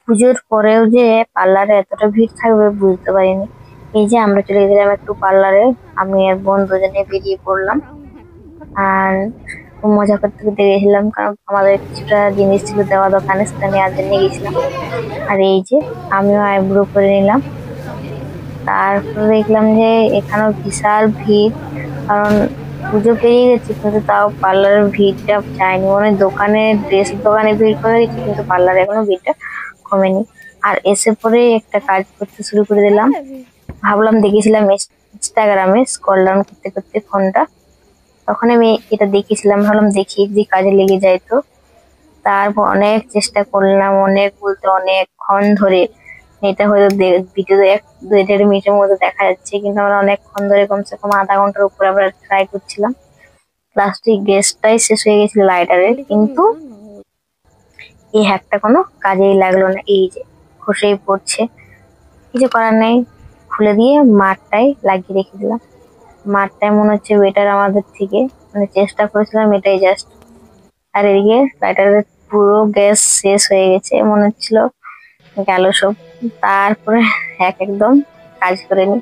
পুজোর পরেও যে পার্লারে এতটা ভিড় থাকবে বুঝতে পারিনি। এই যে আমরা চলে গেছিলাম একটু পার্লারে, আমি আর বোন দুজনে বেরিয়ে পড়লাম। আর খুব মজা করতে করতে গেছিলাম, কারণ আমাদের কিছুটা জিনিস ছিল দেওয়া দোকানে, সেটা নেওয়ার জন্য গেছিলাম। আর এই যে আমিও আইব্রো করে নিলাম। তারপরে দেখলাম যে এখানেও বিশাল ভিড়, কারণ পুজো পেরিয়ে গেছে কিন্তু তাও পার্লারের ভিড়টা যায়নি। মানে দোকানে, ড্রেসের দোকানে ভিড় করে গেছে কিন্তু পার্লারে এখনো ভিড়টা কমেনি। আর এসে পরে একটা কাজ করতে শুরু করে দিলাম। ভাবলাম দেখেছিলাম ইনস্টাগ্রামে স্ক্রল ডাউন করতে করতে ফোনটা, তখন আমি এটা দেখেছিলাম, ভাবলাম দেখি যদি কাজে লেগে যায় তো। তারপর অনেক চেষ্টা করলাম, অনেক বলতে অনেকক্ষণ ধরে। এটা হয়তো ভিডিওতে 1-2-1.5 মিনিটের মধ্যে দেখা যাচ্ছে, কিন্তু আমরা অনেকক্ষণ ধরে কমসে কম আধা ঘন্টার উপরে আমরা ট্রাই করছিলাম। প্লাস্টিক গ্যাসটাই শেষ হয়ে গেছিল লাইটারের, কিন্তু এই হ্যাকটা কোনো কাজেই লাগলো না। এই যে খসেই পড়ছে, কিছু করার নেই, খুলে দিয়ে মাঠটাই লাগিয়ে রেখে দিলাম। মাঠটাই মনে হচ্ছে বেটার আমাদের থেকে, মানে চেষ্টা করেছিলাম এটাই জাস্ট। আর এদিকে লাইটারের পুরো গ্যাস শেষ হয়ে গেছে, মনে হচ্ছিল গেল সব। তারপরে একদম কাজ করে নি।